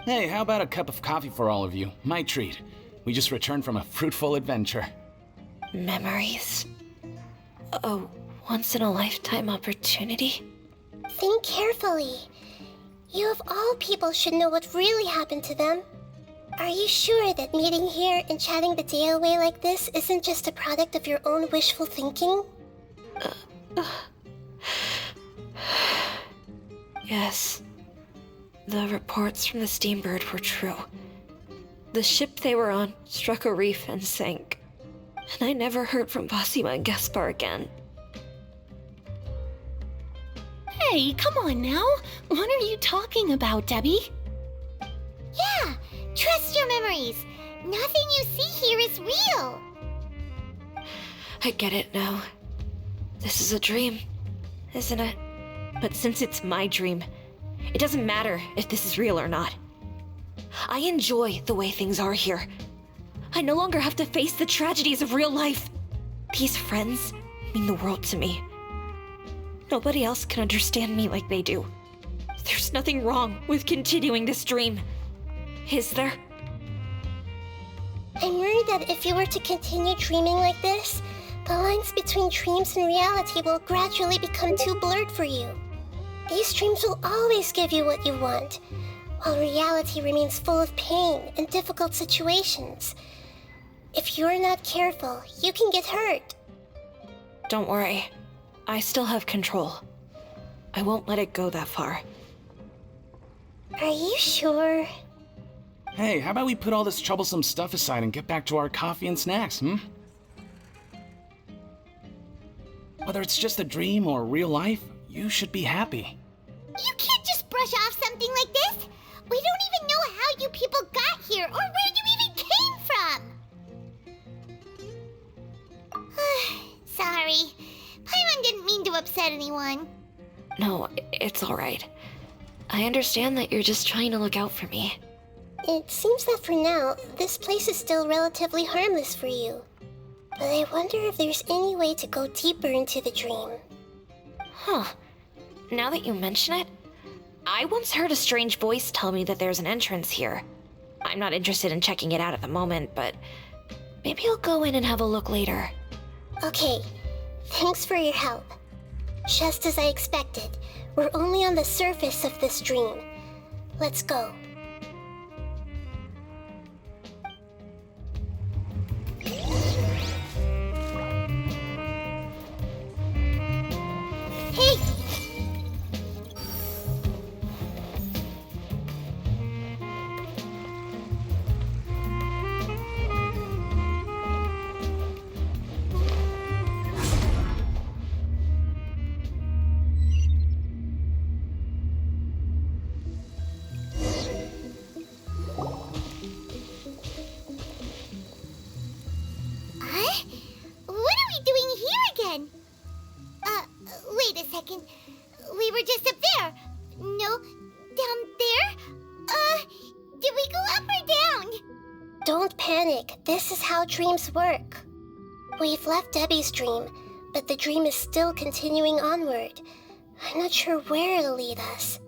Hey, how about a cup of coffee for all of you? My treat. We just returned from a fruitful adventure. Memories. A once-in-a-lifetime opportunity? Think carefully. You of all people should know what really happened to them. Are you sure that meeting here and chatting the day away like this isn't just a product of your own wishful thinking? Yes. The reports from the Steambird were true. The ship they were on struck a reef and sank. And I never heard from Basima and Gaspar again. Hey, come on now! What are you talking about, Debbie? Yeah, trust your memories. Nothing you see here is real. I get it now. This is a dream, isn't it? But since it's my dream, it doesn't matter if this is real or not. I enjoy the way things are here. I no longer have to face the tragedies of real life. These friends mean the world to me. Nobody else can understand me like they do. There's nothing wrong with continuing this dream. Is there? I'm worried that if you were to continue dreaming like this, the lines between dreams and reality will gradually become too blurred for you. These dreams will always give you what you want, while reality remains full of pain and difficult situations. If you're not careful, you can get hurt. Don't worry. I still have control. I won't let it go that far. Are you sure? Hey, how about we put all this troublesome stuff aside and get back to our coffee and snacks, hmm? Whether it's just a dream or real life, you should be happy. You can't just brush off something like this. We don't even know how you people got here or where you even came from. Sorry. Paimon didn't mean to upset anyone. No, it's alright. I understand that you're just trying to look out for me. It seems that for now, this place is still relatively harmless for you. But I wonder if there's any way to go deeper into the dream. Huh. Now that you mention it, I once heard a strange voice tell me that there's an entrance here. I'm not interested in checking it out at the moment, but maybe I'll go in and have a look later. Okay, thanks for your help. Just as I expected, we're only on the surface of this dream. Let's go. Hey! Huh? What are we doing here again? Wait a second. We were just up there. No, down there? Did we go up or down? Don't panic. This is how dreams work. We've left Debbie's dream, but the dream is still continuing onward. I'm not sure where it'll lead us.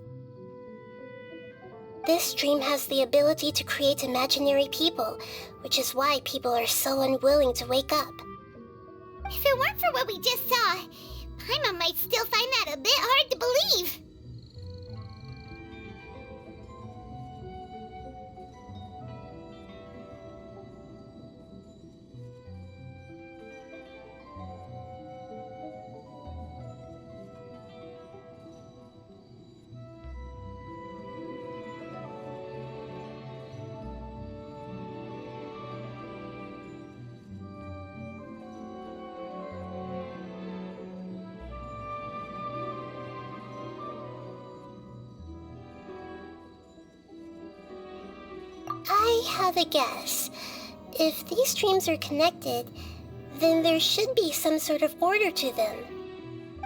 This dream has the ability to create imaginary people, which is why people are so unwilling to wake up. If it weren't for what we just saw, Paimon might still find that a bit hard to believe. I have a guess. If these dreams are connected, then there should be some sort of order to them.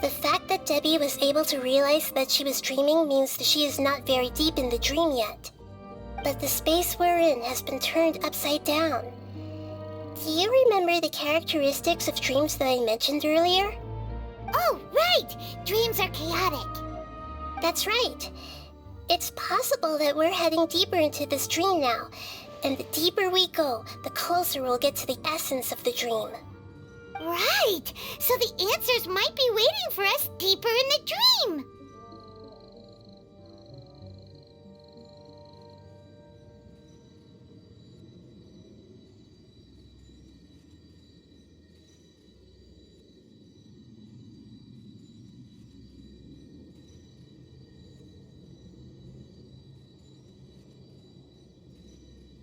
The fact that Debbie was able to realize that she was dreaming means that she is not very deep in the dream yet. But the space we're in has been turned upside down. Do you remember the characteristics of dreams that I mentioned earlier? Oh, right! Dreams are chaotic. That's right. It's possible that we're heading deeper into this dream now, and the deeper we go, the closer we'll get to the essence of the dream. Right! So the answers might be waiting for us deeper in the dream!